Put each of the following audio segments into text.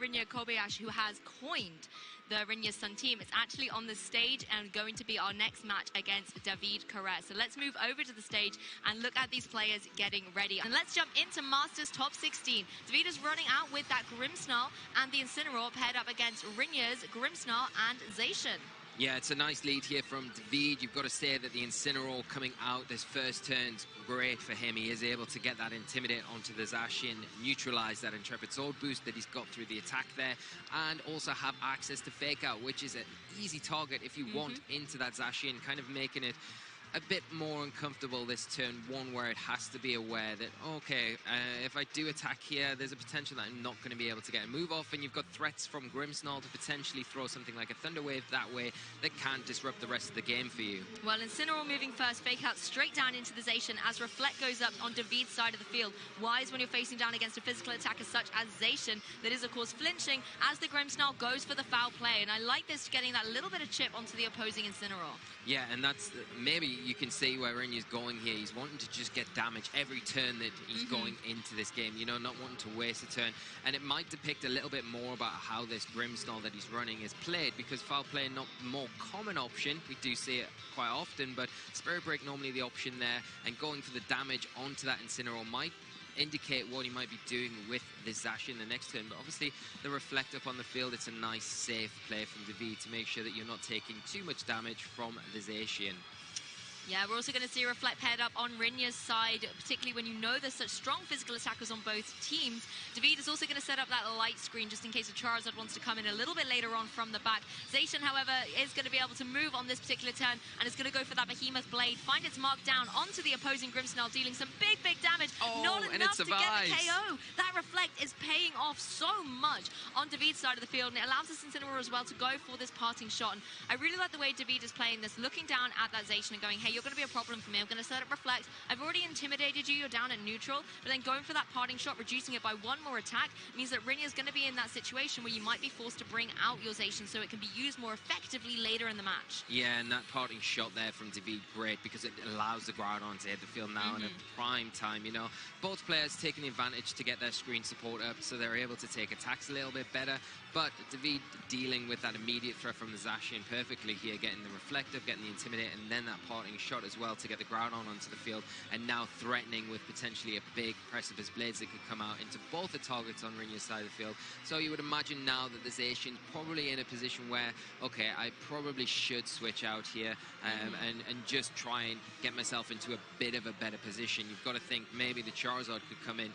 Rinya Kobayashi, who has coined the Rinya Sun team, is actually on the stage and going to be our next match against Davide. So let's move over to the stage and look at these players getting ready. And let's jump into Masters Top 16. Davide is running out with that Grimmsnarl and the Incineroar paired up against Rinya's Grimmsnarl and Zacian. Yeah, it's a nice lead here from Davide. You've got to say that the Incineroar coming out this first turn's great for him. He is able to get that Intimidate onto the Zacian, neutralize that Intrepid Sword boost that he's got through the attack there, and also have access to Fake Out, which is an easy target if you want into that Zacian, kind of making it a bit more uncomfortable this turn one, where it has to be aware that, okay, if I do attack here, there's a potential that I'm not going to be able to get a move off, and you've got threats from Grimmsnarl to potentially throw something like a Thunder Wave that way that can disrupt the rest of the game for you. Well, Incineroar moving first, Fake Out straight down into the Zacian as Reflect goes up on Davide's side of the field. Wise when you're facing down against a physical attacker such as Zacian that is, of course, flinching as the Grimmsnarl goes for the foul play, and I like this, getting that little bit of chip onto the opposing Incineroar. Yeah, and that's maybe you can see where Rinya's going here. He's wanting to just get damage every turn that he's going into this game, you know, not wanting to waste a turn. And it might depict a little bit more about how this Grimmsnarl that he's running is played, because foul play not more common option. We do see it quite often, but Spirit Break normally the option there, and going for the damage onto that Incineroar might indicate what he might be doing with the Zacian the next turn. But obviously the Reflect up on the field, it's a nice safe play from Davide to make sure that you're not taking too much damage from the Zacian. Yeah, we're also going to see a Reflect paired up on Rinya's side, particularly when you know there's such strong physical attackers on both teams. Davide is also going to set up that light screen just in case a Charizard wants to come in a little bit later on from the back. Zacian, however, is going to be able to move on this particular turn and is going to go for that Behemoth Blade, find its mark down onto the opposing Grimmsnarl, dealing some big damage. Not enough to get the KO. That Reflect is paying off so much on Davide's side of the field, and it allows us Incineroar as well to go for this parting shot. And I really like the way Davide is playing this, looking down at that Zacian and going, hey, you're going to be a problem for me. I'm going to set up Reflect. I've already intimidated you. You're down at neutral. But then going for that parting shot, reducing it by one more attack, means that Rinya's going to be in that situation where you might be forced to bring out your Zacian so it can be used more effectively later in the match. Yeah, and that parting shot there from Davide, great, because it allows the Groudon to hit the field now in a prime time, you know. Both players taking the advantage to get their screen support up so they're able to take attacks a little bit better. But Davide dealing with that immediate threat from the Zacian perfectly here, getting the Reflect up, getting the Intimidate, and then that parting shot as well to get the Groudon onto the field, and now threatening with potentially a big Precipice Blades that could come out into both the targets on Rinya's side of the field. So you would imagine now that the Zacian's probably in a position where, okay, I probably should switch out here and just try and get myself into a bit of a better position. You've got to think maybe the Charizard could come in.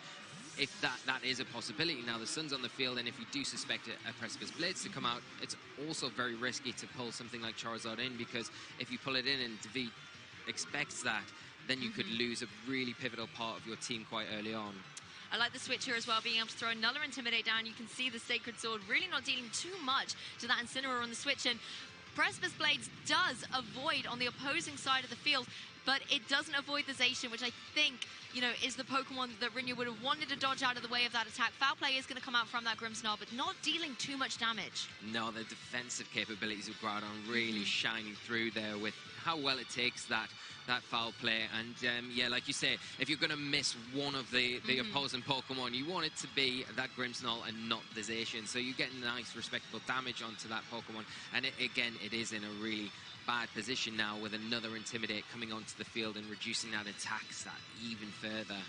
If that is a possibility. Now the Sun's on the field, and if you do suspect a Precipice Blades to come out, it's also very risky to pull something like Charizard in, because if you pull it in and Davide expects that, then you could lose a really pivotal part of your team quite early on. I like the switch here as well, being able to throw another Intimidate down. You can see the Sacred Sword really not dealing too much to that Incineroar on the switch, and Precipice Blades does avoid on the opposing side of the field, but it doesn't avoid the Zacian, which I think, you know, is the Pokemon that Rinya would have wanted to dodge out of the way of that attack. Foul play is going to come out from that Grimmsnarl, but not dealing too much damage. No, the defensive capabilities of Groudon really shining through there with how well it takes that foul play. And yeah, like you say, if you're going to miss one of the opposing Pokemon, you want it to be that Grimmsnarl and not the Zacian. So you get nice, respectable damage onto that Pokemon. And again, it is in a really bad position now with another Intimidate coming onto the field and reducing that attack stat even further.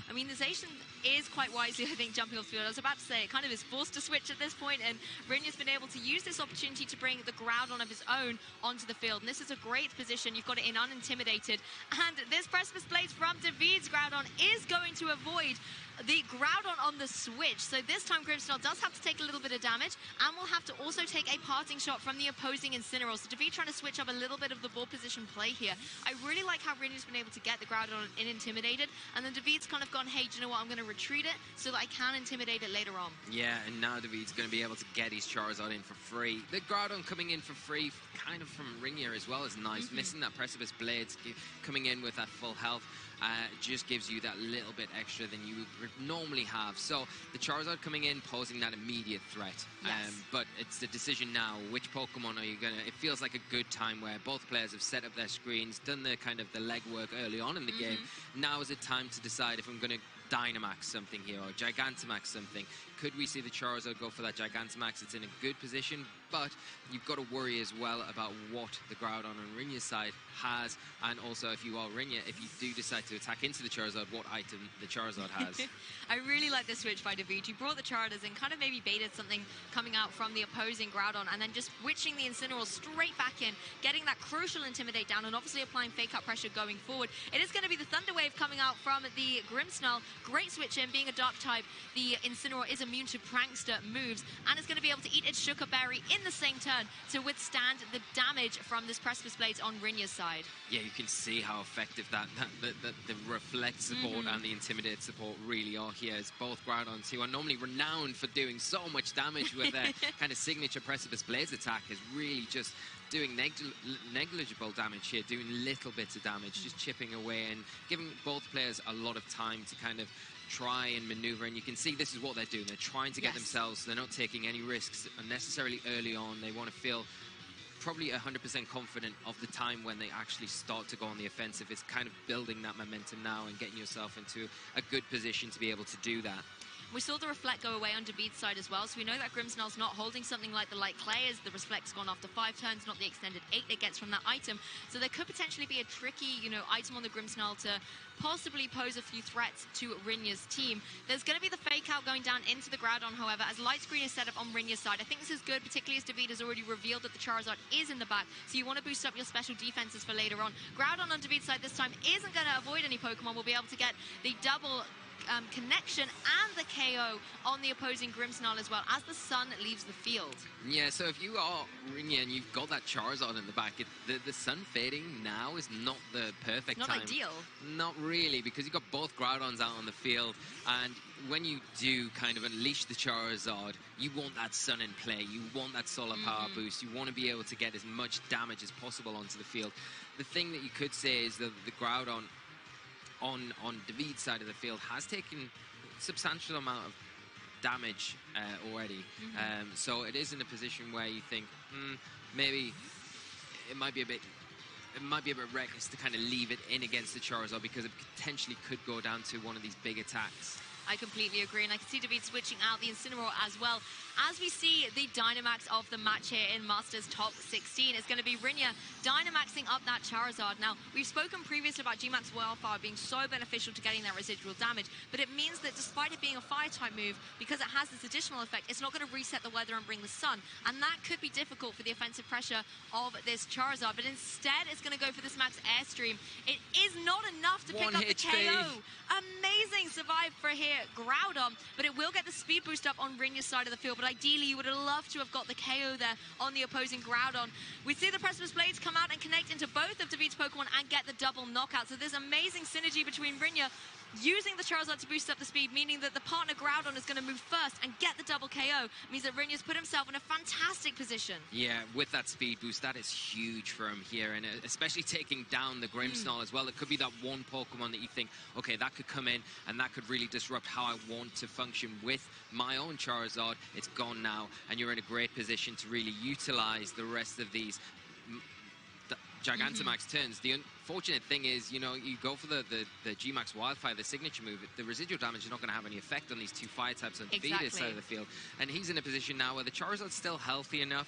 I mean, the Zacian is quite wisely, I think, jumping off the field. I was about to say, it kind of is forced to switch at this point, and Rinya's been able to use this opportunity to bring the Groudon of his own onto the field. And this is a great position. You've got it in unintimidated. And this Precipice Blades from Davide's Groudon is going to avoid the Groudon on the switch. So this time Grimmsnarl does have to take a little bit of damage, and will have to also take a parting shot from the opposing Incineroar. So Davide trying to switch up a little bit of the ball position play here. I really like how Rinya's been able to get the Groudon in intimidated, and then Davide's kind of gone, hey, do you know what, I'm going to retreat it so that I can intimidate it later on. Yeah, and now Davide's going to be able to get his Charizard in for free. The Groudon coming in for free, kind of from Rinya as well, is nice. Missing that Precipice Blades, coming in with that full health. Just gives you that little bit extra than you would normally have. So the Charizard coming in, posing that immediate threat. But it's the decision now, which Pokemon are you going to... It feels like a good time where both players have set up their screens, done the kind of the legwork early on in the game. Now is it time to decide if I'm going to Dynamax something here or Gigantamax something. Could we see the Charizard go for that Gigantamax? It's in a good position, but you've got to worry as well about what the Groudon on Rinya's side has, and also if you are Rinya, if you do decide to attack into the Charizard, what item the Charizard has. I really like the switch by Davide. You brought the Charizards and kind of maybe baited something coming out from the opposing Groudon, and then just switching the Incineroar straight back in, getting that crucial Intimidate down, and obviously applying Fake Out pressure going forward. It is going to be the Thunder Wave coming out from the Grimmsnarl. Great switch in, being a Dark type. The Incineroar is immune to Prankster moves, and it's going to be able to eat its Sugar Berry in the same turn to withstand the damage from this Precipice Blades on Rinya's side. Yeah, you can see how effective the Reflect support and the Intimidate support really are here. It's both Groudons who are normally renowned for doing so much damage with their kind of signature Precipice Blades attack is really just doing negligible damage here, doing little bits of damage, just chipping away and giving both players a lot of time to kind of try and maneuver. And you can see this is what they're doing. They're trying to get themselves, they're not taking any risks unnecessarily early on. They want to feel probably 100% confident of the time when they actually start to go on the offensive. It's kind of building that momentum now and getting yourself into a good position to be able to do that. We saw the Reflect go away on Davide's side as well, so we know that Grimmsnarl's not holding something like the Light Clay, as the Reflect's gone after 5 turns, not the extended 8 it gets from that item. So there could potentially be a tricky, item on the Grimmsnarl to possibly pose a few threats to Rinya's team. There's going to be the Fake Out going down into the Groudon, however, as Light Screen is set up on Rinya's side. I think this is good, particularly as Davide has already revealed that the Charizard is in the back, so you want to boost up your special defenses for later on. Groudon on Davide's side this time isn't going to avoid any Pokemon. We'll be able to get the double connection and the KO on the opposing Grimmsnarl as well as the sun leaves the field. Yeah, so if you are Rinya and you've got that Charizard in the back, the sun fading now is not the perfect time. Not ideal. Not really, because you've got both Groudons out on the field, and when you do kind of unleash the Charizard, you want that sun in play, you want that solar power boost, you want to be able to get as much damage as possible onto the field. The thing that you could say is that the Groudon on Davide's side of the field has taken a substantial amount of damage already. So it is in a position where you think maybe it might be a bit reckless to kind of leave it in against the Charizard, because it potentially could go down to one of these big attacks. I completely agree, and I can see Davide switching out the Incineroar as well. As we see the Dynamax of the match here in Masters Top 16, it's going to be Rinya Dynamaxing up that Charizard. Now, we've spoken previously about G-Max Wildfire being so beneficial to getting that residual damage, but it means that despite it being a Fire-type move, because it has this additional effect, it's not going to reset the weather and bring the sun, and that could be difficult for the offensive pressure of this Charizard, but instead it's going to go for this Max Airstream. It is not enough to pick up the KO. Amazing survive for here, Groudon, but it will get the speed boost up on Rinya's side of the field, but ideally you would have loved to have got the KO there on the opposing Groudon. We see the Precipice Blades come out and connect into both of Davide's Pokemon and get the double knockout, so there's amazing synergy between Rinya using the Charizard to boost up the speed, meaning that the partner Groudon is going to move first and get the double KO. It means that Rinya's put himself in a fantastic position. Yeah, with that speed boost, that is huge for him here, and especially taking down the Grimmsnarl as well. It could be that one Pokemon that you think, okay, that could come in and that could really disrupt how I want to function with my own Charizard. It's gone now, and you're in a great position to really utilize the rest of these Gigantamax turns. The unfortunate thing is, you go for the G-Max Wildfire, the signature move, the residual damage is not going to have any effect on these two fire types on Davide's side of the field. And he's in a position now where the Charizard's still healthy enough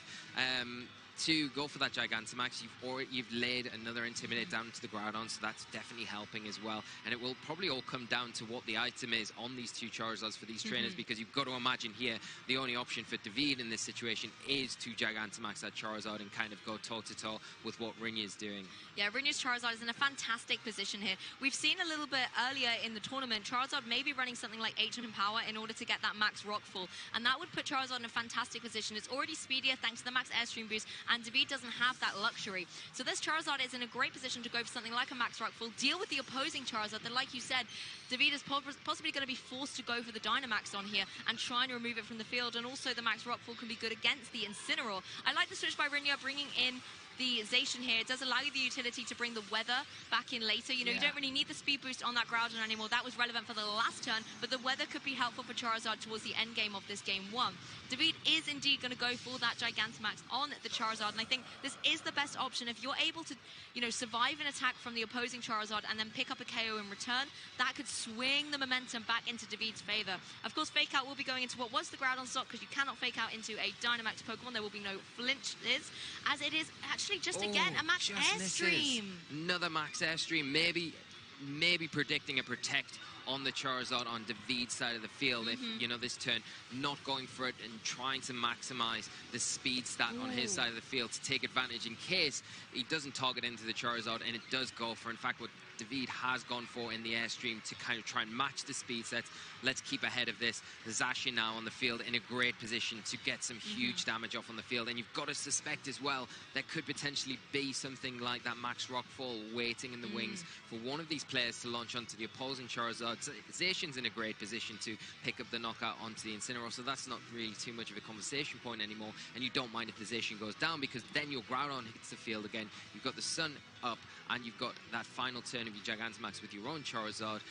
to go for that Gigantamax. You've laid another Intimidate down to the Groudon, so that's definitely helping as well. And it will probably all come down to what the item is on these two Charizards for these trainers, because you've got to imagine here the only option for Davide in this situation is to Gigantamax that Charizard and kind of go toe-to-toe with what Rinya's doing. Yeah, Rinya's Charizard is in a fantastic position here. We've seen a little bit earlier in the tournament, Charizard may be running something like Ancient Power in order to get that max Rockfall, and that would put Charizard in a fantastic position. It's already speedier thanks to the max Airstream boost, and Davide doesn't have that luxury. So this Charizard is in a great position to go for something like a max Rockfall, deal with the opposing Charizard that, like you said, Davide is possibly going to be forced to go for the Dynamax on here and try and remove it from the field, and also the max Rockfall can be good against the Incineroar. I like the switch by Rinya, bringing in the Zacian here. It does allow you the utility to bring the weather back in later. You know, you don't really need the speed boost on that Groudon anymore. That was relevant for the last turn, but the weather could be helpful for Charizard towards the end game of this game 1. David is indeed going to go for that Gigantamax on the Charizard, and I think this is the best option. If you're able to, you know, survive an attack from the opposing Charizard and then pick up a KO in return, that could swing the momentum back into David's favor. Of course, Fake Out will be going into what was the Groudon stock, because you cannot Fake Out into a Dynamax Pokemon. There will be no flinches, as it is actually just again a Max Airstream. Another Max Airstream, maybe predicting a Protect on the Charizard on David's side of the field. If, you know, this turn not going for it and trying to maximize the speed stat on his side of the field to take advantage in case he doesn't target into the Charizard and it does go for, in fact, what David has gone for in the Airstream to kind of try and match the speed sets. Let's keep ahead of this. Zacian now on the field in a great position to get some huge damage off on the field. And you've got to suspect as well there could potentially be something like that Max Rockfall waiting in the wings for one of these players to launch onto the opposing Charizard. Zacian's in a great position to pick up the knockout onto the Incineroar, so that's not really too much of a conversation point anymore. And you don't mind if the Zacian goes down, because then your Groudon hits the field again. You've got the sun up, and you've got that final turn of your Gigantamax with your own Charizard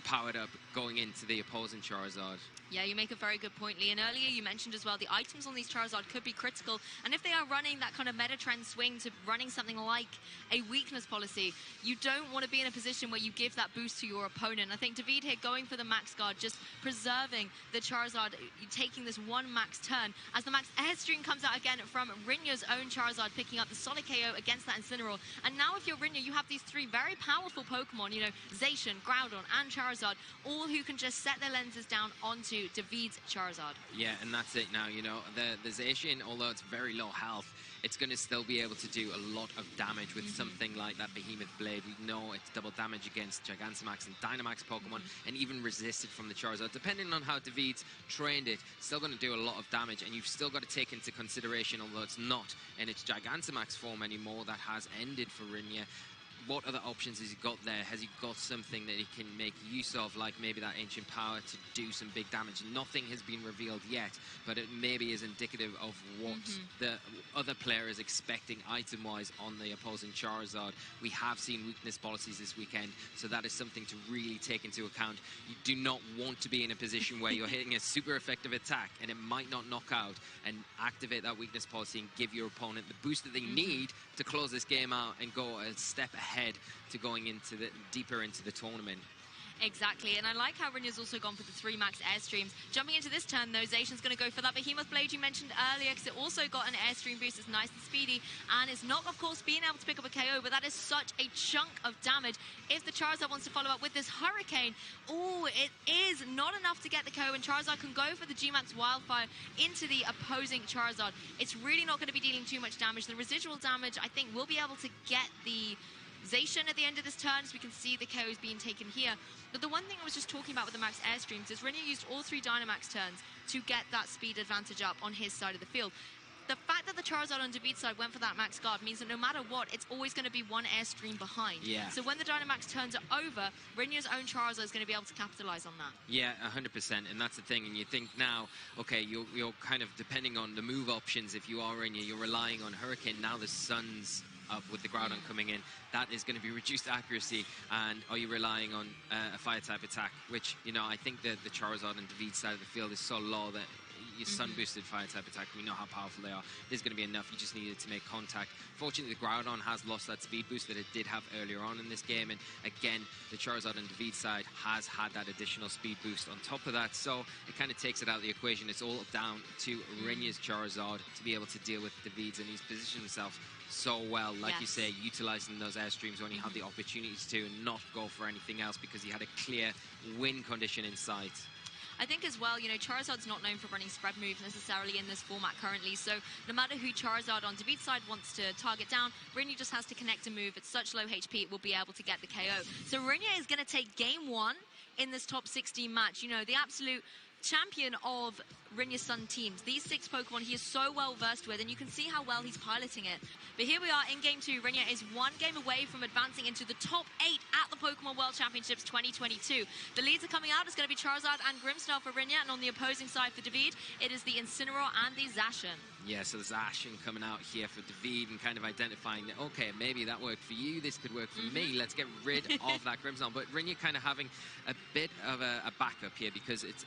powered up going into the opposing Charizard. Yeah, you make a very good point, Lee. And earlier you mentioned as well the items on these Charizard could be critical. And if they are running that kind of meta trend swing to running something like a weakness policy, you don't want to be in a position where you give that boost to your opponent. I think David here going for the Max Guard, just preserving the Charizard, taking this one max turn as the Max Airstream comes out again from Rinya's own Charizard, picking up the solid KO against that Incineroar. And now if you're Rinya, you have these three very powerful Pokemon, you know, Zacian, Groudon, and Charizard, all who can just set their lenses down onto David's Charizard. Yeah, and that's it now, you know. The Zacian, although it's very low health, it's going to still be able to do a lot of damage with something like that Behemoth Blade. We know it's double damage against Gigantamax and Dynamax Pokemon, and even resisted from the Charizard. Depending on how David's trained it, still going to do a lot of damage, and you've still got to take into consideration, although it's not in its Gigantamax form anymore, that has ended for Rinya. What other options has he got there? Has he got something that he can make use of, like maybe that Ancient Power to do some big damage? Nothing has been revealed yet, but it maybe is indicative of what the other player is expecting item-wise on the opposing Charizard. We have seen weakness policies this weekend, so that is something to really take into account. You do not want to be in a position where you're hitting a super effective attack and it might not knock out, and activate that weakness policy and give your opponent the boost that they need to close this game out and go a step ahead to going into the deeper into the tournament. Exactly, and I like how Rinya's also gone for the 3 Max Airstreams. Jumping into this turn, though, Zacian's going to go for that Behemoth Blade you mentioned earlier, because it also got an Airstream boost. It's nice and speedy, and it's not, of course, being able to pick up a KO, but that is such a chunk of damage. If the Charizard wants to follow up with this Hurricane, it is not enough to get the KO, and Charizard can go for the G-Max Wildfire into the opposing Charizard. It's really not going to be dealing too much damage. The residual damage, I think, will be able to get the Zacian at the end of this turn, so we can see the KOs being taken here. But the one thing I was just talking about with the Max Airstreams is Rinya used all 3 Dynamax turns to get that speed advantage up on his side of the field. The fact that the Charizard on David's side went for that Max Guard means that no matter what, it's always going to be 1 Airstream behind. Yeah. So when the Dynamax turns are over, Rinya's own Charizard is going to be able to capitalize on that. Yeah, 100%, and that's the thing. And you think now, okay, you're kind of depending on the move options. If you are Rinya, you're relying on Hurricane. Now the Sun's up with the Groudon coming in. That is going to be reduced accuracy. And are you relying on a fire type attack, which, you know, I think that the Charizard and David's side of the field is so low that your sun boosted fire type attack, we know how powerful they are. There's going to be enough. You just needed to make contact. Fortunately, the Groudon has lost that speed boost that it did have earlier on in this game, and again, the Charizard on David's side has had that additional speed boost on top of that, so it kind of takes it out of the equation. It's all down to Rinya's Charizard to be able to deal with David's, and he's positioned himself so well, like you say, utilizing those airstreams when he had the opportunities to, and not go for anything else because he had a clear win condition in sight. I think as well, you know, Charizard's not known for running spread moves necessarily in this format currently, so no matter who Charizard on David's side wants to target down, Rinya just has to connect a move. It's such low HP, it will be able to get the KO. So Rinya is going to take game 1 in this top 16 match. You know, the absolute champion of Rinya's Sun teams. These 6 Pokemon he is so well versed with, and you can see how well he's piloting it. But here we are in Game 2. Rinya is 1 game away from advancing into the top 8 at the Pokemon World Championships 2022. The leads are coming out. It's going to be Charizard and Grimmsnarl for Rinya, and on the opposing side for David, it is the Incineroar and the Zacian. Yeah, so Zacian coming out here for David and kind of identifying that, okay, maybe that worked for you, this could work for me, let's get rid of that Grimmsnarl. But Rinya kind of having a bit of a backup here, because it's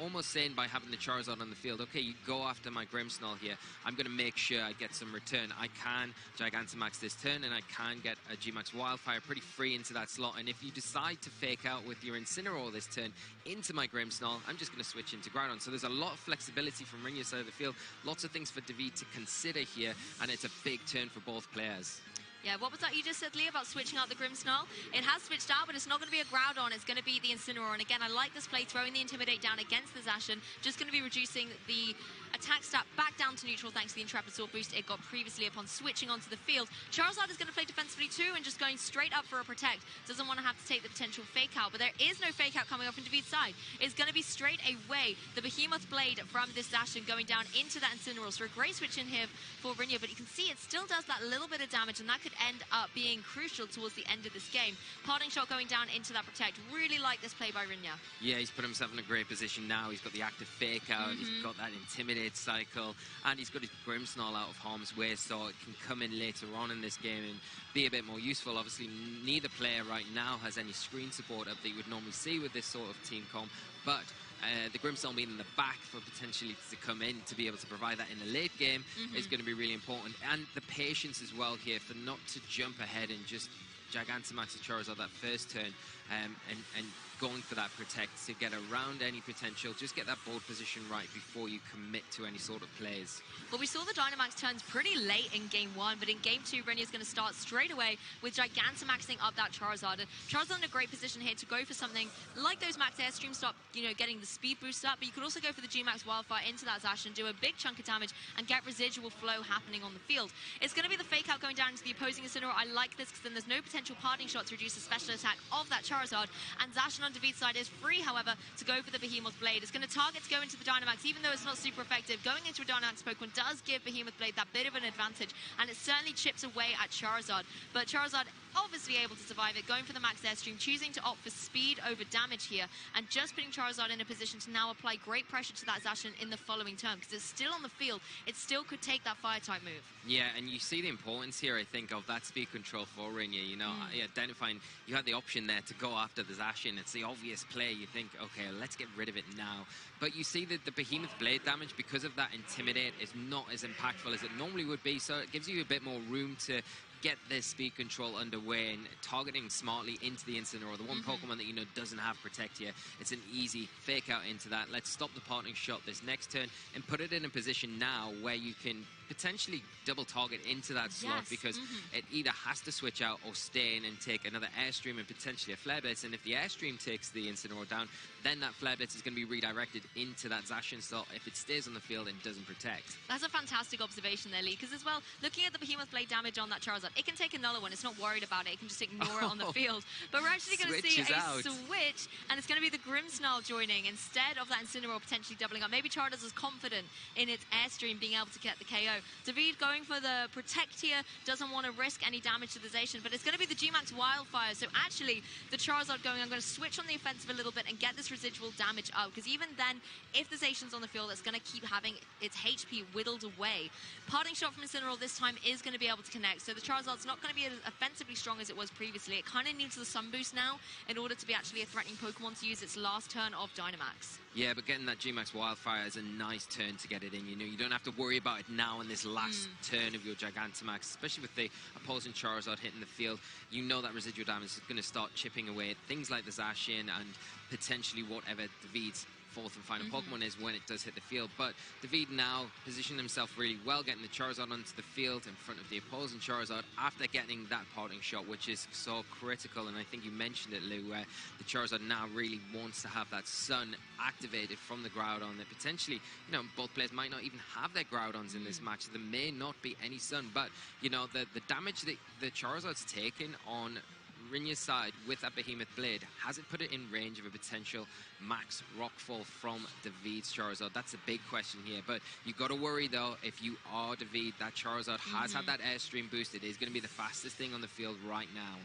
almost saying by having the Charizard on the field, okay, you go after my Grimmsnarl here, I'm going to make sure I get some return. I can Gigantamax this turn, and I can get a G-Max Wildfire pretty free into that slot. And if you decide to fake out with your Incineroar this turn into my Grimmsnarl, I'm just going to switch into Groudon. So there's a lot of flexibility from Rinya's side of the field, lots of things for David to consider here, and it's a big turn for both players. Yeah, what was that you just said, Lee, about switching out the Grimmsnarl? It has switched out, but it's not going to be a Groudon. It's going to be the Incineroar. And again, I like this play, throwing the Intimidate down against the Zacian. Just going to be reducing the attack stat back down to neutral thanks to the Intrepid Sword boost it got previously upon switching onto the field. Charizard is going to play defensively too and just going straight up for a Protect. Doesn't want to have to take the potential Fake Out, but there is no Fake Out coming up from David's side. It's going to be straight away the Behemoth Blade from this Zacian going down into that Incineroar. So a great switch in here for Rinya, but you can see it still does that little bit of damage, and that could end up being crucial towards the end of this game. Parting Shot going down into that Protect. Really like this play by Rinya. Yeah, he's put himself in a great position now. He's got the active Fake Out, he's got that Intimidate cycle, and he's got his Grimmsnarl out of harm's way, so it can come in later on in this game and be a bit more useful. Obviously, neither player right now has any screen support up that you would normally see with this sort of team comp, but the Grimmsnarl being in the back for potentially to come in to be able to provide that in the late game is going to be really important. And the patience as well here for not to jump ahead and just Gigantamax the Charizard that first turn and going for that Protect to get around any potential, just get that board position right before you commit to any sort of plays. Well, we saw the Dynamax turns pretty late in Game 1, but in Game 2, Rinya's going to start straight away with Gigantamaxing up that Charizard. And Charizard in a great position here to go for something like those Max Airstream, stop, getting the speed boost up, but you could also go for the G-Max Wildfire into that Zacian, do a big chunk of damage, and get residual flow happening on the field. It's going to be the Fake Out going down into the opposing Incineroar. I like this because then there's no potential Parting Shot to reduce the special attack of that Charizard, and Zacian on David's side is free, however, to go for the Behemoth Blade. It's going to target to go into the Dynamax, even though it's not super effective. Going into a Dynamax Pokemon does give Behemoth Blade that bit of an advantage, and it certainly chips away at Charizard. But Charizard obviously able to survive it, going for the Max Airstream, choosing to opt for speed over damage here, and just putting Charizard in a position to now apply great pressure to that Zacian in the following turn, because it's still on the field. It still could take that Fire-type move. Yeah, and you see the importance here, I think, of that speed control for Rinya. Identifying, you had the option there to go after the Zacian. It's the obvious play. You think, okay, let's get rid of it now. But you see that the Behemoth Blade damage, because of that Intimidate, is not as impactful as it normally would be, so it gives you a bit more room to get this speed control underway and targeting smartly into the Incineroar, the one Pokemon that doesn't have Protect here. It's an easy Fake Out into that. Let's stop the Parting Shot this next turn and put it in a position now where you can potentially double target into that slot, because it either has to switch out or stay in and take another Airstream and potentially a Flare Blitz. And if the Airstream takes the Incineroar down, then that Flare Blitz is going to be redirected into that Zacian slot if it stays on the field and doesn't Protect. That's a fantastic observation there, Lee, because as well, looking at the Behemoth Blade damage on that Charizard, it can take another one. It's not worried about it. It can just ignore it on the field. But we're actually going to see a switch, and it's going to be the Grimmsnarl joining instead of that Incineroar potentially doubling up. Maybe Charizard is confident in its Airstream being able to get the KO. David going for the Protect here, doesn't want to risk any damage to the Zacian, but it's going to be the G-Max Wildfire. So actually, the Charizard going, I'm going to switch on the offensive a little bit and get this residual damage up, because even then, if the Zacian's on the field, it's going to keep having its HP whittled away. Parting Shot from Incineroar this time is going to be able to connect, so the Charizard's not going to be as offensively strong as it was previously. It kind of needs the Sun Boost now in order to be actually a threatening Pokemon to use its last turn of Dynamax. Yeah, but getting that G-Max Wildfire is a nice turn to get it in. You don't have to worry about it now in this last turn of your Gigantamax, especially with the opposing Charizard hitting the field. You know that residual damage is going to start chipping away at things like the Zacian and potentially whatever David's fourth and final Pokemon is when it does hit the field. But David now positioned himself really well, getting the Charizard onto the field in front of the opposing Charizard after getting that Parting Shot, which is so critical. And I think you mentioned it, Lou, where the Charizard now really wants to have that Sun activated from the Groudon. That potentially, both players might not even have their Groudons in this match. There may not be any Sun, but, the damage that the Charizard's taken on Rinya's side, with that Behemoth Blade, has it put it in range of a potential max rockfall from David's Charizard? That's a big question here. But you've got to worry, though, if you are David, that Charizard has had that Airstream boost. It is going to be the fastest thing on the field right now.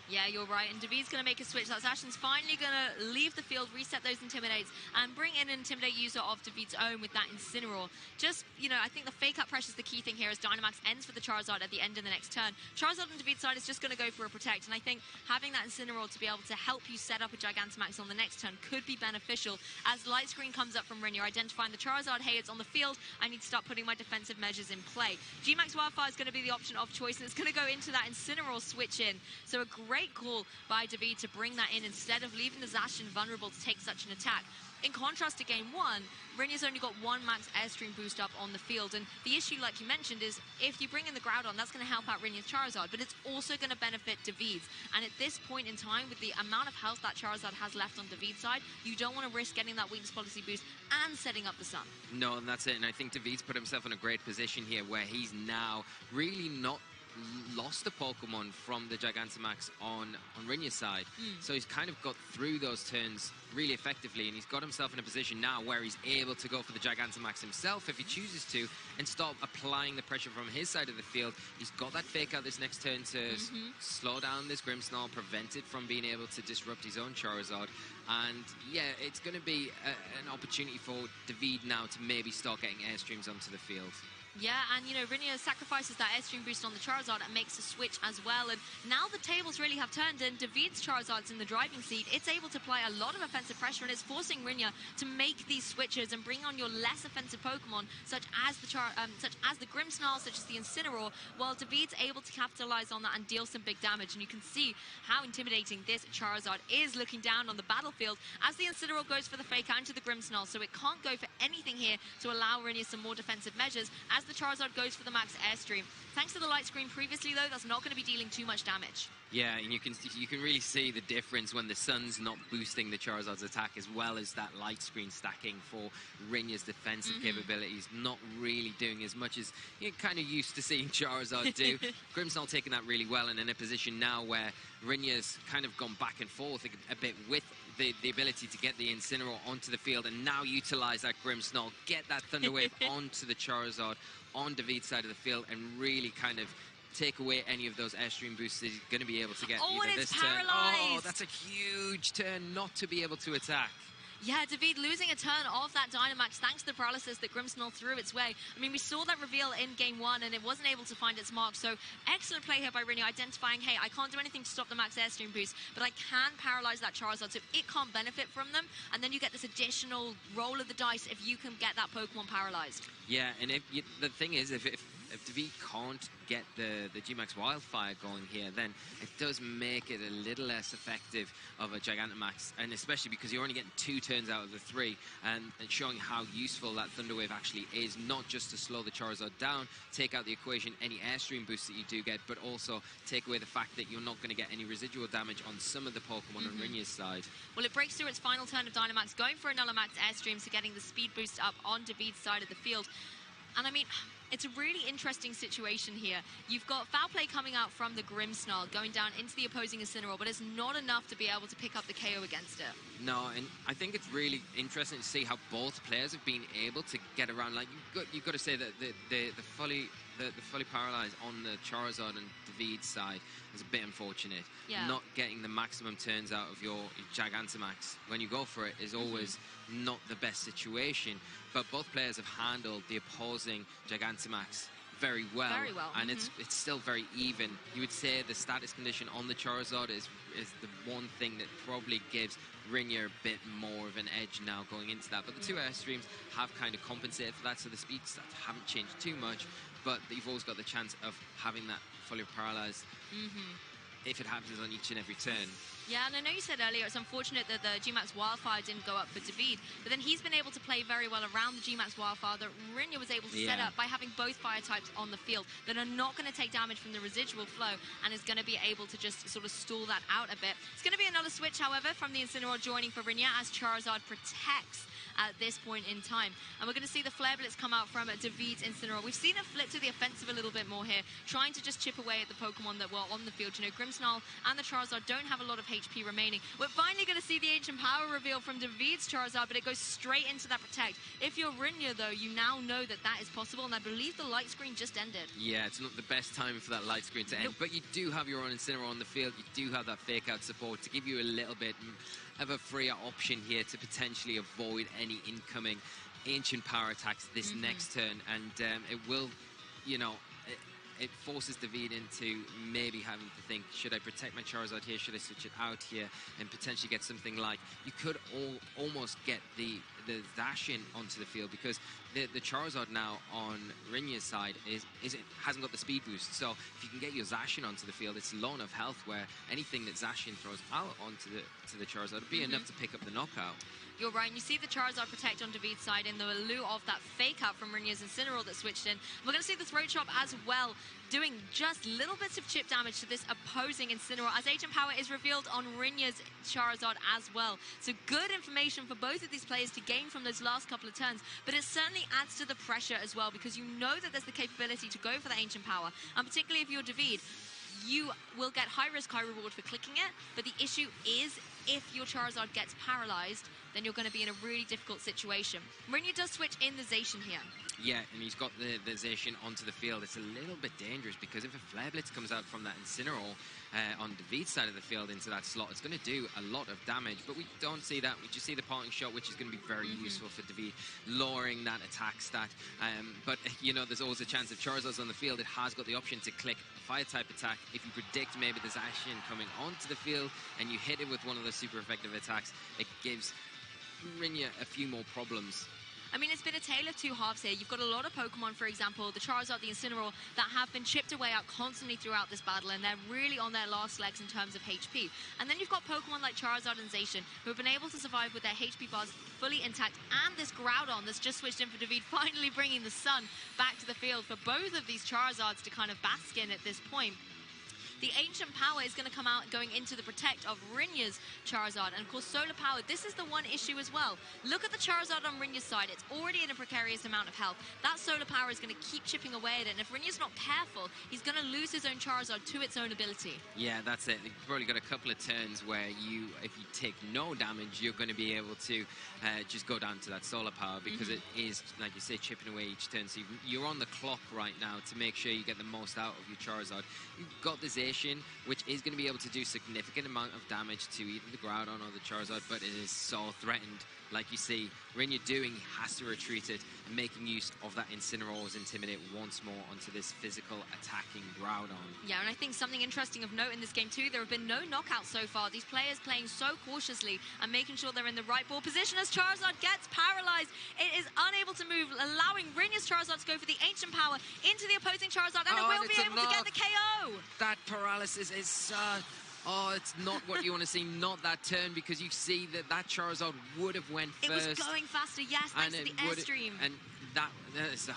Yeah, you're right. And David's going to make a switch. That's Ashen's finally going to leave the field, reset those Intimidates, and bring in an Intimidate user of David's own with that Incineroar. Just, you know, I think the fake-up pressure is the key thing here as Dynamax ends for the Charizard at the end of the next turn. Charizard on David's side is just going to go for a Protect, and I think having that Incineroar to be able to help you set up a Gigantamax on the next turn could be beneficial. As Light Screen comes up from Rinya, identifying the Charizard, hey, it's on the field, I need to start putting my defensive measures in play. G-Max Wildfire is going to be the option of choice, and it's going to go into that Incineroar switch in. So a great call by David to bring that in instead of leaving the Zacian vulnerable to take such an attack. In contrast to game one, Rinya's only got one max Airstream boost up on the field, and the issue, like you mentioned, is if you bring in the Groudon, that's going to help out Rinya's Charizard, but it's also going to benefit David's. And at this point in time, with the amount of health that Charizard has left on David's side, you don't want to risk getting that weakness policy boost and setting up the Sun. No, and that's it. And I think David's put himself in a great position here where he's now really not lost the Pokemon from the Gigantamax on Rinya's side. So he's kind of got through those turns really effectively, and he's got himself in a position now where he's able to go for the Gigantamax himself if he chooses to and start applying the pressure from his side of the field. He's got that fake out this next turn to slow down this Grimmsnarl, prevent it from being able to disrupt his own Charizard. And yeah, it's going to be an opportunity for David now to maybe start getting Airstreams onto the field. Yeah, and you know, Rinya sacrifices that Airstream boost on the Charizard and makes a switch as well. And now the tables really have turned, and David's Charizard's in the driving seat. It's able to apply a lot of offensive pressure, and it's forcing Rinya to make these switches and bring on your less offensive Pokemon, such as the Grimmsnarl, such as the Incineroar, while David's able to capitalize on that and deal some big damage. And you can see how intimidating this Charizard is looking down on the battlefield as the Incineroar goes for the fake out into the Grimmsnarl, so it can't go for anything here to allow Rinya some more defensive measures as the Charizard goes for the max Airstream. Thanks to the Light Screen previously, though, that's not going to be dealing too much damage. Yeah, and you can really see the difference when the Sun's not boosting the Charizard's attack, as well as that Light Screen stacking for Rinya's defensive capabilities, not really doing as much as you're kind of used to seeing Charizard do. Grimmsnarl taking that really well, and in a position now where Rinya's kind of gone back and forth a bit with the ability to get the Incineroar onto the field and now utilize that Grimmsnarl, get that Thunder Wave onto the Charizard on David's side of the field, and really kind of take away any of those Airstream boosts that he's going to be able to get either this turn. Oh, that's a huge turn not to be able to attack. Yeah, David losing a turn of that Dynamax thanks to the paralysis that Grimmsnarl threw its way. I mean, we saw that reveal in game one and it wasn't able to find its mark. So excellent play here by Rinya, identifying, hey, I can't do anything to stop the max Airstream boost, but I can paralyze that Charizard so it can't benefit from them. And then you get this additional roll of the dice if you can get that Pokemon paralyzed. Yeah, and the thing is, if David can't get the G-Max Wildfire going here, then it does make it a little less effective of a Gigantamax, and especially because you're only getting 2 turns out of the 3, and showing how useful that Thunder Wave actually is, not just to slow the Charizard down, take out the equation any Airstream boosts that you do get, but also take away the fact that you're not going to get any residual damage on some of the Pokemon on Rinya's side. Well, it breaks through its final turn of Dynamax, going for another max Airstream, so getting the speed boost up on David's side of the field. And I mean, it's a really interesting situation here. You've got Foul Play coming out from the Grimmsnarl, going down into the opposing Incineroar, but it's not enough to be able to pick up the KO against it. No, and I think it's really interesting to see how both players have been able to get around. Like, you've got to say that the fully paralyzed on the Charizard and David's side is a bit unfortunate. Yeah. Not getting the maximum turns out of your Gigantamax when you go for it is always not the best situation. But both players have handled the opposing Gigantamax very well. Very well. And it's still very even. You would say the status condition on the Charizard is the one thing that probably gives Rinya a bit more of an edge now going into that. But the 2 Airstreams have kind of compensated for that, so the speed stats haven't changed too much. But you've always got the chance of having that fully paralyzed if it happens on each and every turn. Yeah, and I know you said earlier it's unfortunate that the G-Max Wildfire didn't go up for David, but then he's been able to play very well around the G-Max Wildfire that Rinya was able to set up by having both fire types on the field that are not going to take damage from the residual flow and is going to be able to just sort of stall that out a bit. It's going to be another switch, however, from the Incineroar joining for Rinya as Charizard protects at this point in time. And we're going to see the Flare Blitz come out from David's Incineroar. We've seen it flip to the offensive a little bit more here, trying to just chip away at the Pokemon that were on the field. You know, Grimmsnarl and the Charizard don't have a lot of HP remaining. We're finally going to see the Ancient Power reveal from David's Charizard, but it goes straight into that Protect. If you're Rinya, though, you now know that that is possible, and I believe the light screen just ended. Yeah, it's not the best time for that light screen to end, but you do have your own Incineroar on the field. You do have that fake out support to give you a little bit of a freer option here to potentially avoid any incoming Ancient Power attacks this next turn, and it will, you know, it forces David into maybe having to think, should I protect my Charizard here, should I switch it out here, and potentially get something like, you could almost get the Zacian onto the field, because the Charizard now on Rinya's side hasn't got the speed boost, so if you can get your Zacian onto the field, it's low enough health where anything that Zacian throws out onto the Charizard would be enough to pick up the knockout. You're right, and you see the Charizard Protect on David's side in the lieu of that fake out from Rinya's Incineroar that switched in. We're going to see the Throat Chop as well, doing just little bits of chip damage to this opposing Incineroar, as Ancient Power is revealed on Rinya's Charizard as well. So good information for both of these players to gain from those last couple of turns, but it certainly adds to the pressure as well, because you know that there's the capability to go for the Ancient Power, and particularly if you're David, you will get high risk, high reward for clicking it, but the issue is if your Charizard gets paralyzed, then you're going to be in a really difficult situation. Rinya does switch in the Zacian here. Yeah, and he's got the Zacian onto the field. It's a little bit dangerous, because if a Flare Blitz comes out from that Incineroar on David's side of the field into that slot, it's going to do a lot of damage, but we don't see that. We just see the parting shot, which is going to be very useful for David, lowering that attack stat. But, you know, there's always a chance if Charizard's on the field, it has got the option to click a Fire-type attack. If you predict maybe the Zacian coming onto the field and you hit it with one of those super effective attacks, it gives Rinya a few more problems. I mean, it's been a tale of two halves here. You've got a lot of Pokemon, for example, the Charizard, the Incineroar, that have been chipped away out constantly throughout this battle, and they're really on their last legs in terms of HP. And then you've got Pokemon like Charizard and Zacian, who have been able to survive with their HP bars fully intact, and this Groudon that's just switched in for David, finally bringing the sun back to the field for both of these Charizards to kind of bask in at this point. The Ancient Power is going to come out going into the Protect of Rinya's Charizard. And of course, Solar Power, this is the one issue as well. Look at the Charizard on Rinya's side. It's already in a precarious amount of health. That Solar Power is going to keep chipping away at it. And if Rinya's not careful, he's going to lose his own Charizard to its own ability. Yeah, that's it. You've probably got a couple of turns where if you take no damage, you're going to be able to just go down to that Solar Power, because it is, like you say, chipping away each turn. So you're on the clock right now to make sure you get the most out of your Charizard. You've got the Zacian, which is going to be able to do significant amount of damage to either the Groudon or the Charizard, but it is so threatened. Like you see Rinya doing, he has to retreat it, and making use of that Incineroar's Intimidate once more onto this physical attacking Groudon. Yeah, and I think something interesting of note in this game too, there have been no knockouts so far. These players playing so cautiously and making sure they're in the right ball position as Charizard gets paralyzed. It is unable to move, allowing Rinya's Charizard to go for the Ancient Power into the opposing Charizard, and it will be able to get the KO. That paralysis is it's not what you want to see, not that turn, because you see that Charizard would have went first. It was going faster, yes, thanks to the airstream. And that is the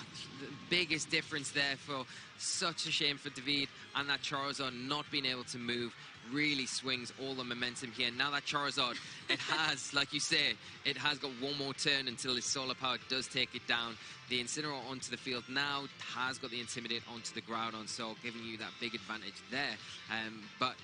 biggest difference there. For such a shame for David, and that Charizard not being able to move really swings all the momentum here. Now that Charizard, it has, like you say, it has got one more turn until his Solar Power does take it down. The Incineroar onto the field now has got the Intimidate onto the Groudon, so giving you that big advantage there. But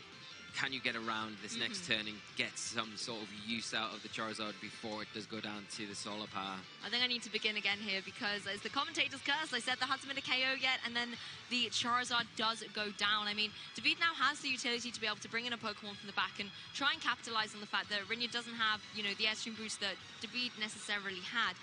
can you get around this next turn and get some sort of use out of the Charizard before it does go down to the Solar Power? I think I need to begin again here, because as the commentator's curse, I said there hasn't been a KO yet, and then the Charizard does go down. I mean, David now has the utility to be able to bring in a Pokemon from the back and try and capitalize on the fact that Rinya doesn't have, you know, the airstream boost that David necessarily had.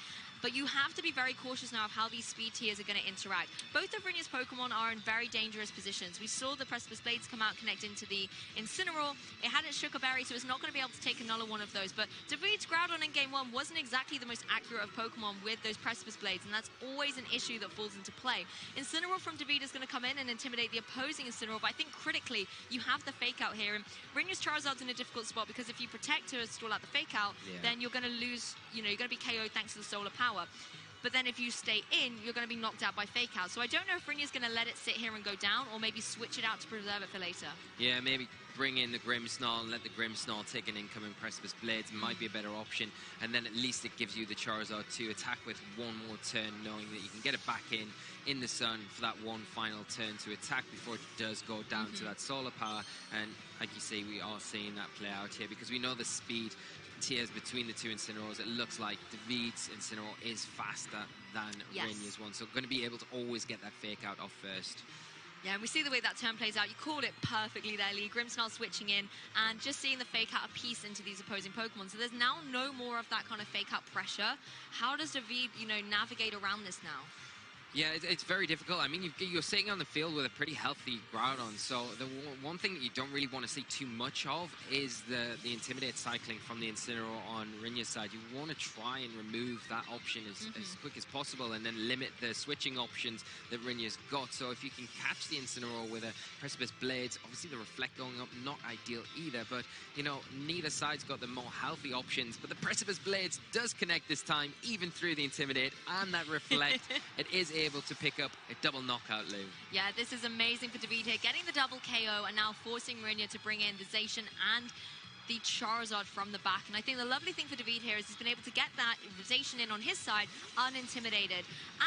But you have to be very cautious now of how these speed tiers are going to interact. Both of Rinya's Pokemon are in very dangerous positions. We saw the Precipice Blades come out, connect into the Incineroar. It had its Sugar Berry, so it's not going to be able to take another one of those. But David's Groudon in Game 1 wasn't exactly the most accurate of Pokemon with those Precipice Blades, and that's always an issue that falls into play. Incineroar from David is going to come in and intimidate the opposing Incineroar, but I think critically, you have the Fake Out here. And Rinya's Charizard's in a difficult spot, because if you protect to stall out the Fake Out, then you're going to lose, you know, you're going to be KO'd thanks to the Solar Power. but then if you stay in, you're going to be knocked out by fake out. So I don't know if Rinya's going to let it sit here and go down, or maybe switch it out to preserve it for later. Yeah, maybe bring in the Grimmsnarl, let the Grimmsnarl take an incoming Precipice Blades might be a better option, and then at least it gives you the Charizard to attack with one more turn, knowing that you can get it back in the sun for that one final turn to attack before it does go down to that solar power. And like you say, we are seeing that play out here because we know the speed tiers between the two Incineroars. It looks like David's Incineroar is faster than Rinya's one, so going to be able to always get that fake out off first. Yeah, and we see the way that turn plays out. You called it perfectly there, Lee. Grimmsnarl switching in and just seeing the fake out a piece into these opposing Pokemon. So there's now no more of that kind of fake out pressure. How does David, navigate around this now? Yeah, it's very difficult. I mean, you're sitting on the field with a pretty healthy Groudon, so the one thing that you don't really want to see too much of is the Intimidate cycling from the Incineroar on Rinya's side. You want to try and remove that option as quick as possible and then limit the switching options that Rinya's got. So if you can catch the Incineroar with a Precipice Blades, obviously the Reflect going up, not ideal either, but, neither side's got the more healthy options, but the Precipice Blades does connect this time, even through the Intimidate and that Reflect. It is able to pick up a double knockout, Lou. Yeah, this is amazing for David here, getting the double KO and now forcing Rinya to bring in the Zacian and the Charizard from the back. And I think the lovely thing for David here is he's been able to get that Zacian in on his side unintimidated,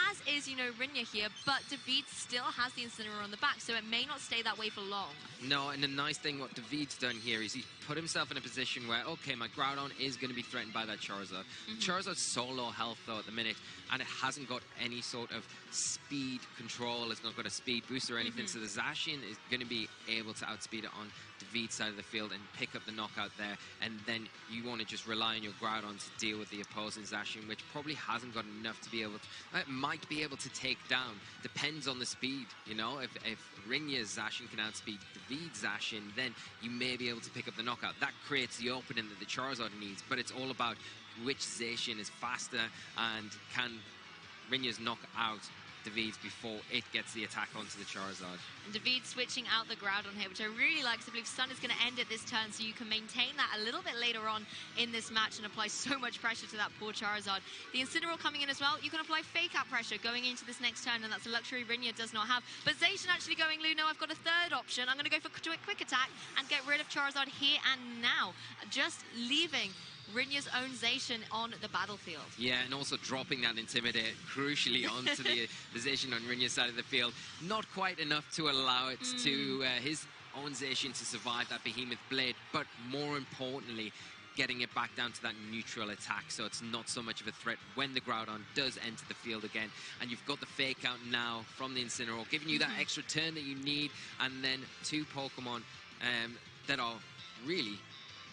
as is, Rinya here, but David still has the Incineroar on the back, so it may not stay that way for long. No, and the nice thing what David's done here is he's put himself in a position where, okay, my Groudon is going to be threatened by that Charizard. Charizard's so low health, though, at the minute, and it hasn't got any sort of speed control. It's not got a speed boost or anything, so the Zacian is going to be able to outspeed it on David's side of the field and pick up the knockout there, and then you want to just rely on your Groudon to deal with the opposing Zacian, which probably hasn't got enough to be able to, might be able to take down, depends on the speed, if Rinya's Zacian can outspeed David's Zacian, then you may be able to pick up the knockout. That creates the opening that the Charizard needs, but it's all about which Zacian is faster and can Rinya's knock out David's before it gets the attack onto the Charizard. And David switching out the Groudon here, which I really like, because I believe Sun is going to end at this turn, so you can maintain that a little bit later on in this match and apply so much pressure to that poor Charizard. The Incineroar coming in as well, you can apply fake out pressure going into this next turn, and that's a luxury Rinya does not have. But Zacian actually going, Lou, no, I've got a third option. I'm going to go for a quick attack and get rid of Charizard here and now, just leaving Rinya's own Zacian on the battlefield. Yeah, and also dropping that Intimidate crucially onto the Zacian on Rinya's side of the field. Not quite enough to allow it to his own Zacian to survive that Behemoth Blade, but more importantly, getting it back down to that neutral attack, so it's not so much of a threat when the Groudon does enter the field again. And you've got the fake out now from the Incineroar, giving you that extra turn that you need, and then two Pokemon that are really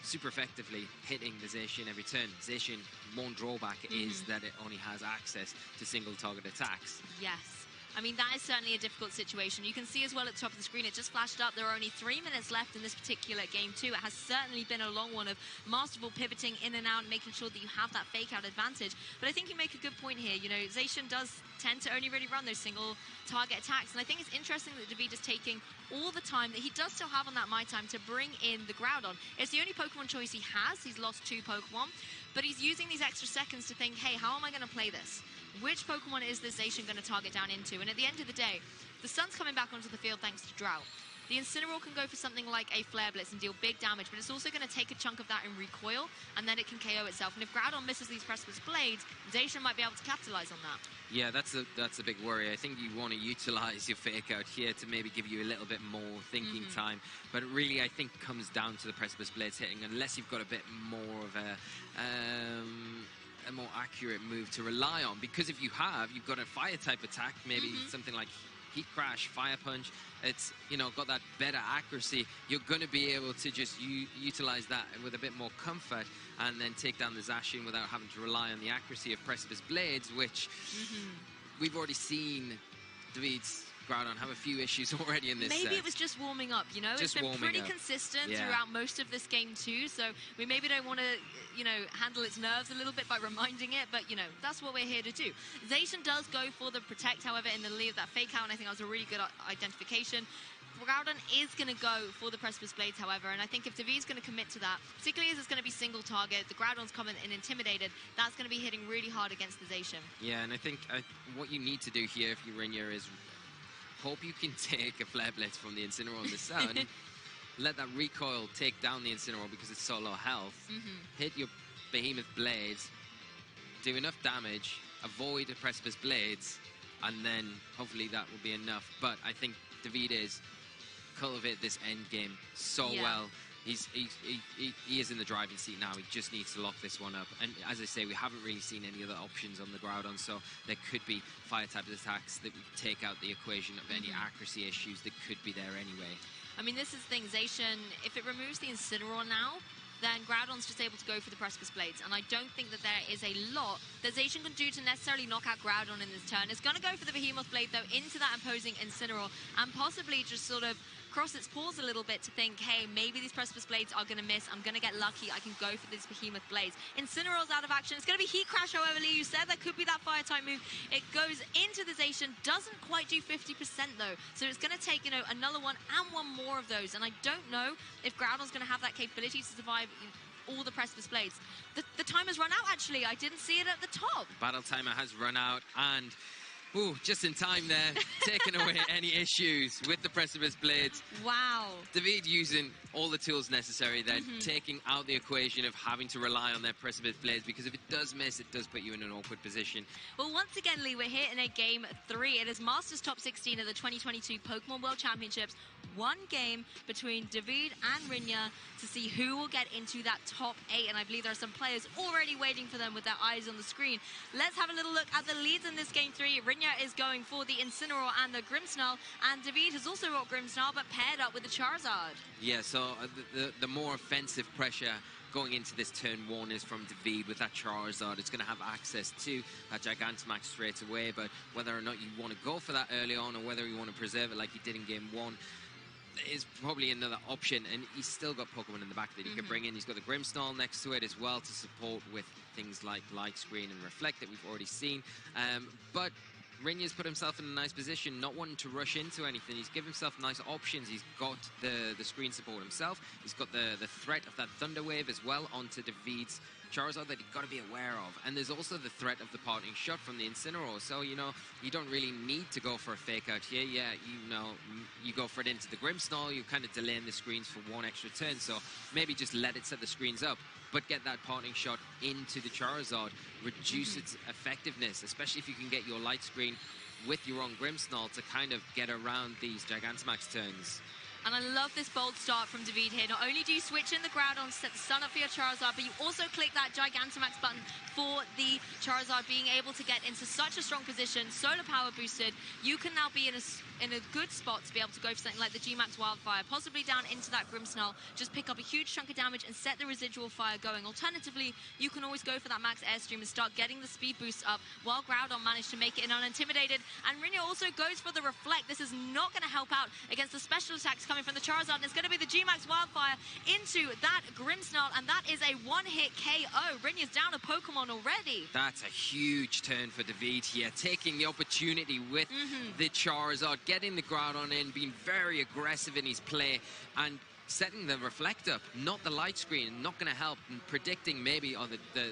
super effectively hitting the Zacian every turn. Zacian, one drawback is that it only has access to single target attacks. Yes. I mean, that is certainly a difficult situation. You can see as well at the top of the screen, it just flashed up. There are only 3 minutes left in this particular game too. It has certainly been a long one of masterful pivoting in and out, making sure that you have that fake out advantage. But I think you make a good point here. Zacian does tend to only really run those single target attacks. And I think it's interesting that David is taking all the time that he does still have on that My Time to bring in the Groudon. It's the only Pokemon choice he has. He's lost 2 Pokemon, but he's using these extra seconds to think, hey, how am I going to play this? Which Pokemon is this Zacian going to target down into? And at the end of the day, the Sun's coming back onto the field thanks to Drought. The Incineroar can go for something like a Flare Blitz and deal big damage, but it's also going to take a chunk of that in recoil, and then it can KO itself. And if Groudon misses these Precipice Blades, Zacian might be able to capitalize on that. Yeah, that's a big worry. I think you want to utilize your fake out here to maybe give you a little bit more thinking time. But it really, I think, comes down to the Precipice Blades hitting, unless you've got a bit more of a more accurate move to rely on. Because if you've got a fire type attack, maybe something like Heat Crash, Fire Punch, it's, got that better accuracy, you're going to be able to just utilize that with a bit more comfort and then take down the Zacian without having to rely on the accuracy of Precipice Blades, which we've already seen David's Groudon have a few issues already in this Maybe it was just warming up, It's been pretty consistent throughout most of this game too, so we maybe don't want to, handle its nerves a little bit by reminding it, but, that's what we're here to do. Zacian does go for the Protect, however, in the lead of that fake out, and I think that was a really good identification. Groudon is going to go for the Precipice Blades, however, and I think if David's going to commit to that, particularly as it's going to be single target, the Groudon's coming in intimidated, that's going to be hitting really hard against the Zacian. Yeah, and I think what you need to do here if you're Rinya is hope you can take a Flare Blitz from the Incineroar on the Sun, let that recoil take down the Incineroar because it's so low health, hit your Behemoth Blades, do enough damage, avoid the Precipice Blades, and then hopefully that will be enough. But I think Davide cultivate this end game so well. He is in the driving seat now. He just needs to lock this one up. And as I say, we haven't really seen any other options on the Groudon, so there could be fire type attacks that would take out the equation of any accuracy issues that could be there anyway. I mean, this is the thing, Zacian, if it removes the Incineroar now, then Groudon's just able to go for the Precipice Blades. And I don't think that there is a lot that Zacian can do to necessarily knock out Groudon in this turn. It's going to go for the Behemoth Blade, though, into that imposing Incineroar, and possibly just sort of cross its paws a little bit to think, hey, maybe these Precipice Blades are going to miss. I'm going to get lucky. I can go for these Behemoth Blades. Incineroar's out of action. It's going to be Heat Crash, however, Lee, you said. That could be that fire type move. It goes into the Zacian. Doesn't quite do 50%, though. So it's going to take, you know, another one and one more of those. And I don't know if Groudon's going to have that capability to survive all the Precipice Blades. The timer's run out, actually. I didn't see it at the top. Battle timer has run out, and ooh, just in time there, taking away any issues with the Precipice Blades. Wow. David using all the tools necessary there, taking out the equation of having to rely on their Precipice Blades, because if it does miss, it does put you in an awkward position. Well, once again, Lee, we're here in a Game 3. It is Masters Top 16 of the 2022 Pokemon World Championships. One game between David and Rinya to see who will get into that top 8, and I believe there are some players already waiting for them with their eyes on the screen. Let's have a little look at the leads in this Game 3. Rinya is going for the Incineroar and the Grimmsnarl, and David has also got Grimmsnarl, but paired up with the Charizard. Yeah, so the more offensive pressure going into this turn 1 is from David with that Charizard. It's going to have access to that Gigantamax straight away, but whether or not you want to go for that early on or whether you want to preserve it like you did in Game 1 is probably another option. And he's still got Pokemon in the back that he can bring in. He's got the Grimmsnarl next to it as well to support with things like Light Screen and Reflect that we've already seen. But Rinya's put himself in a nice position, not wanting to rush into anything. He's given himself nice options. He's got the screen support himself. He's got the threat of that Thunder Wave as well onto David's Charizard that you've got to be aware of. And there's also the threat of the parting shot from the Incineroar. So, you know, you don't really need to go for a fake out here. Yeah, you know, you go for it into the Grimmsnarl. You're kind of delaying the screens for one extra turn. So maybe just let it set the screens up, but get that parting shot into the Charizard. Reduce its effectiveness, especially if you can get your Light Screen with your own Grimmsnarl to kind of get around these Gigantamax turns. And I love this bold start from David here. Not only do you switch in the Groudon, set the sun up for your Charizard, but you also click that Gigantamax button for the Charizard being able to get into such a strong position, solar power boosted. You can now be in a good spot to be able to go for something like the G-Max Wildfire, possibly down into that Grimmsnarl, just pick up a huge chunk of damage and set the residual fire going. Alternatively, you can always go for that Max Airstream and start getting the speed boost up while Groudon managed to make it in unintimidated. And Rinya also goes for the Reflect. This is not going to help out against the special attacks coming from the Charizard, and it's going to be the G-Max Wildfire into that Grimmsnarl, and that is a one-hit KO. Rinya's down a Pokemon already. That's a huge turn for David here, taking the opportunity with the Charizard, getting the Groudon in, being very aggressive in his play, and setting the Reflect up, not the Light Screen, not going to help. And predicting maybe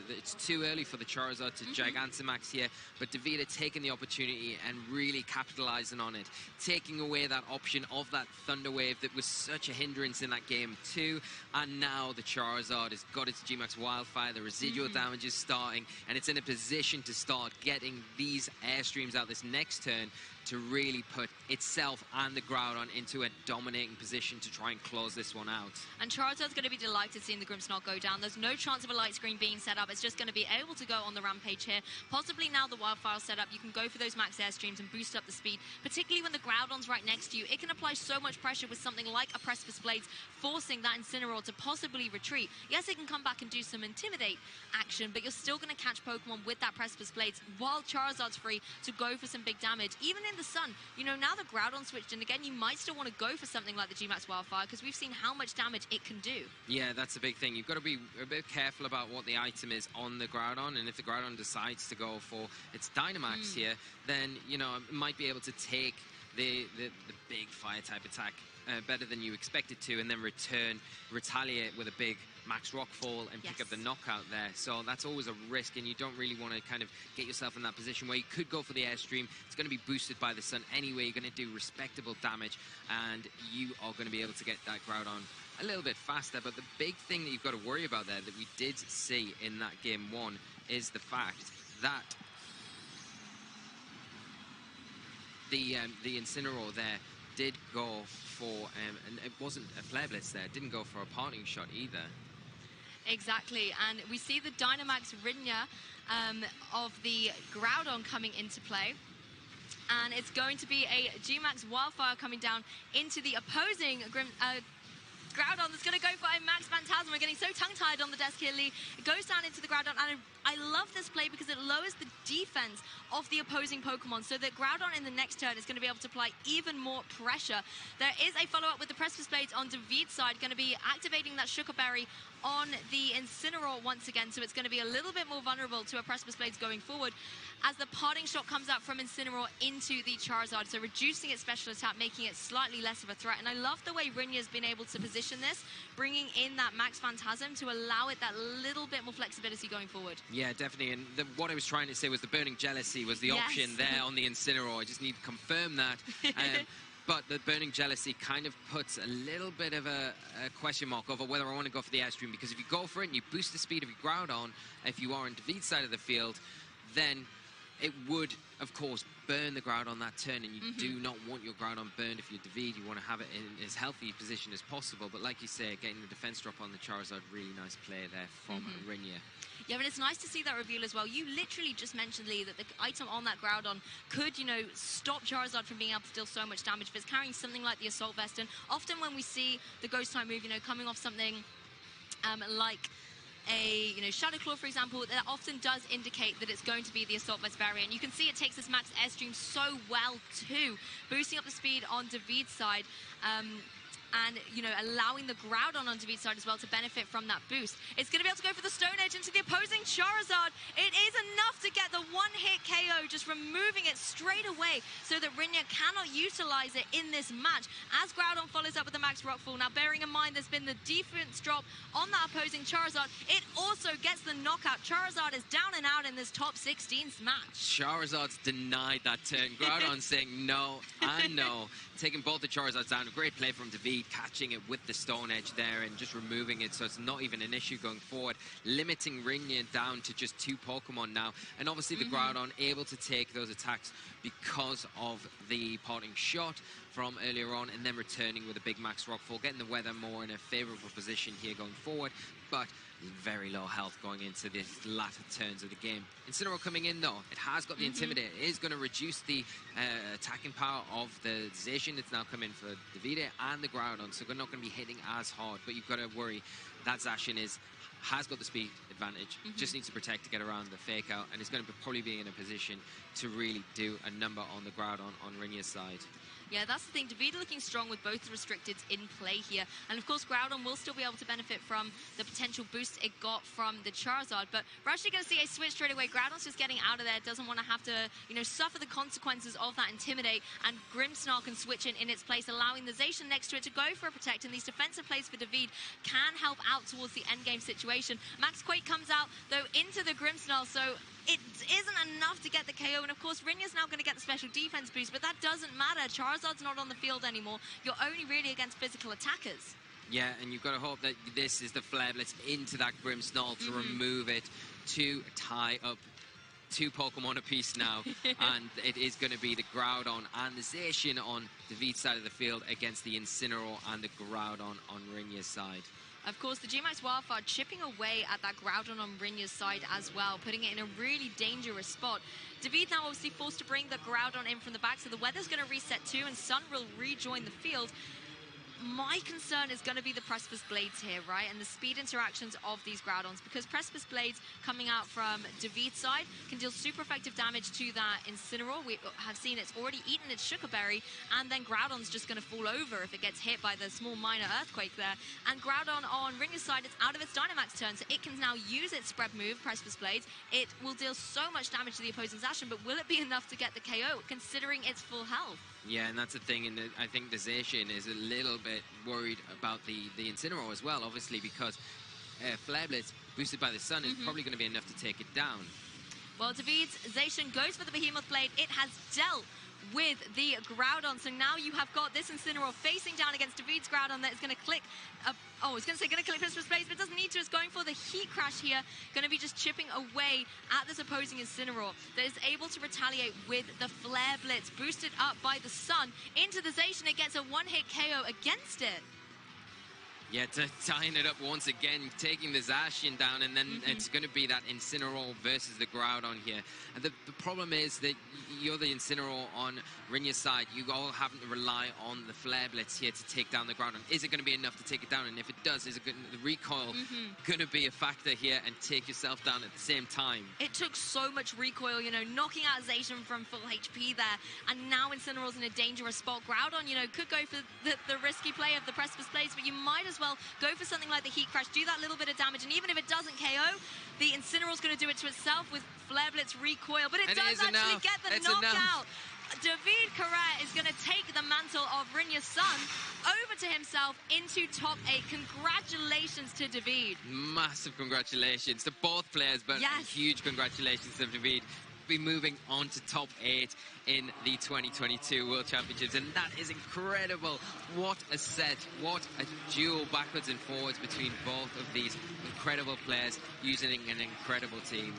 it's too early for the Charizard to Gigantamax here, but Davide taking the opportunity and really capitalizing on it, taking away that option of that Thunder Wave that was such a hindrance in that game too. And now the Charizard has got its G-Max Wildfire, the residual damage is starting, and it's in a position to start getting these Airstreams out this next turn to really put itself and the Groudon into a dominating position to try and close this one out. And Charizard's going to be delighted seeing the Grimmsnarl go down. There's no chance of a Light Screen being set up. It's just going to be able to go on the Rampage here. Possibly now the Wildfire set up, you can go for those Max Airstreams and boost up the speed, particularly when the Groudon's right next to you. It can apply so much pressure with something like a Precipice Blades, forcing that Incineroar to possibly retreat. Yes, it can come back and do some Intimidate action, but you're still going to catch Pokemon with that Precipice Blades while Charizard's free to go for some big damage. Even in the sun, you know, now the Groudon switched, and again, you might still want to go for something like the G-Max Wildfire, because we've seen how much damage it can do. Yeah, that's a big thing. You've got to be a bit careful about what the item is on the Groudon, and if the Groudon decides to go for its Dynamax here, then, you know, it might be able to take the big fire type attack better than you expected to, and then retaliate with a big max rockfall and pick up the knockout there. So that's always a risk, and you don't really want to kind of get yourself in that position where you could go for the airstream. It's going to be boosted by the sun anyway. You're going to do respectable damage, and you are going to be able to get that Groudon a little bit faster. But the big thing that you've got to worry about there that we did see in that game 1 is the fact that the Incineroar there did go for, and it wasn't a Flare Blitz there, didn't go for a parting shot either. Exactly, and we see the Dynamax Rinya of the Groudon coming into play. And it's going to be a G-Max Wildfire coming down into the opposing Groudon that's going to go for a Max Phantasm. We're getting so tongue-tied on the desk here, Lee. It goes down into the Groudon, and I love this play because it lowers the defense of the opposing Pokemon, so that Groudon in the next turn is going to be able to apply even more pressure. There is a follow-up with the Precipice Blades on David's side, going to be activating that Sugar Berry on the Incineroar once again, so it's going to be a little bit more vulnerable to a Precipice Blades going forward as the parting shot comes out from Incineroar into the Charizard, so reducing its special attack, making it slightly less of a threat. And I love the way Rinya's been able to position this, bringing in that Max Phantasm to allow it that little bit more flexibility going forward. Yeah, definitely, and what I was trying to say was the Burning Jealousy was the option there on the Incineroar. I just need to confirm that. But the Burning Jealousy kind of puts a little bit of a question mark over whether I want to go for the airstream, because if you go for it and you boost the speed of your Groudon, if you are on David's side of the field, then it would, of course, burn the Groudon that turn, and you do not want your Groudon burned if you're David. You want to have it in as healthy a position as possible. But like you say, getting the defense drop on the Charizard, really nice play there from Rinya. Yeah, but it's nice to see that reveal as well. You literally just mentioned, Lee, that the item on that Groudon could, you know, stop Charizard from being able to deal so much damage if it's carrying something like the Assault Vest. And often when we see the Ghost type move, you know, coming off something like a, you know, Shadow Claw, for example, that often does indicate that it's going to be the Assault Vest barrier. And you can see it takes this max airstream so well too, boosting up the speed on David's side. And, you know, allowing the Groudon on David's side as well to benefit from that boost. It's going to be able to go for the Stone Edge into the opposing Charizard. It is enough to get the one-hit KO, just removing it straight away so that Rinya cannot utilize it in this match as Groudon follows up with the Max Rockfall. Now, bearing in mind there's been the defense drop on that opposing Charizard, it also gets the knockout. Charizard is down and out in this top 16 match. Charizard's denied that turn. Groudon saying no and no. Taking both the Charizards down. A great play from David, catching it with the Stone Edge there and just removing it so it's not even an issue going forward. Limiting Rinya down to just 2 Pokemon now. And obviously the Groudon able to take those attacks because of the parting shot from earlier on, and then returning with a big Max Rockfall, getting the weather more in a favorable position here going forward. But very low health going into the latter turns of the game. Incineroar coming in though, it has got the Intimidate. It is going to reduce the attacking power of the Zacian. It's now come in for Davide and the Groudon, so we're not going to be hitting as hard, but you've got to worry that Zacian has got the speed advantage, just needs to protect to get around the fake out, and is going to probably be in a position to really do a number on the Groudon on Rinya's side. Yeah, that's the thing. David looking strong with both the restricteds in play here. And of course, Groudon will still be able to benefit from the potential boost it got from the Charizard. But we're actually going to see a switch straight away. Groudon's just getting out of there. Doesn't want to have to, you know, suffer the consequences of that Intimidate. And Grimmsnarl can switch in its place, allowing the Zacian next to it to go for a Protect. And these defensive plays for David can help out towards the endgame situation. Max Quake comes out, though, into the Grimmsnarl. So it isn't enough to get the KO, and of course Rinya's now going to get the special defense boost, but that doesn't matter. Charizard's not on the field anymore. You're only really against physical attackers. Yeah, and you've got to hope that this is the Flare Blitz into that Grimmsnarl to remove it, to tie up 2 Pokemon apiece now. And it is going to be the Groudon and the Zacian on David's side of the field against the Incineroar and the Groudon on Rinya's side. Of course, the G-Max Wildfire chipping away at that Groudon on Rinya's side as well, putting it in a really dangerous spot. David now obviously forced to bring the Groudon in from the back, so the weather's going to reset too, and Sun will rejoin the field. My concern is going to be the Precipice Blades here, right? And the speed interactions of these Groudons, because Precipice Blades coming out from David's side can deal super effective damage to that Incineroar. We have seen it's already eaten its Sugar Berry, and then Groudon's just going to fall over if it gets hit by the small minor earthquake there. And Groudon on Rinya's side is out of its Dynamax turn, so it can now use its spread move, Precipice Blades. It will deal so much damage to the opposing Zacian, but will it be enough to get the KO, considering its full health? Yeah, and that's the thing, and I think the Zacian is a little bit worried about the Incineroar as well, obviously, because Flare Blitz, boosted by the Sun, is probably going to be enough to take it down. Well, David's Zacian goes for the Behemoth Blade. It has dealt with the Groudon, so now you have got this Incineroar facing down against David's Groudon that is going to click. I was going to say going to click Christmas Blaze, but it doesn't need to. It's going for the Heat Crash here. Going to be just chipping away at this opposing Incineroar that is able to retaliate with the Flare Blitz, boosted up by the Sun into the Zacian. It gets a one-hit KO against it. Yeah, tying it up once again, taking the Zacian down, and then it's going to be that Incineroar versus the Groudon here. And the problem is that you're the Incineroar on Rinya's side. You all having to rely on the Flare Blitz here to take down the Groudon. Is it going to be enough to take it down? And if it does, is the recoil going to be a factor here and take yourself down at the same time? It took so much recoil, you know, knocking out Zacian from full HP there, and now Incineroar's in a dangerous spot. Groudon, you know, could go for the risky play of the Precipice Blaze, but you might as well go for something like the Heat Crash, do that little bit of damage, and even if it doesn't KO, the Incineroar's going to do it to itself with Flare Blitz recoil, but it does actually get the knockout. David Carrette is going to take the mantle of Rinya's Sun over to himself into top 8. Congratulations to David. Massive congratulations to both players, but huge congratulations to David. Be moving on to top 8 in the 2022 World Championships, and that is incredible. What a set, what a duel backwards and forwards between both of these incredible players using an incredible team.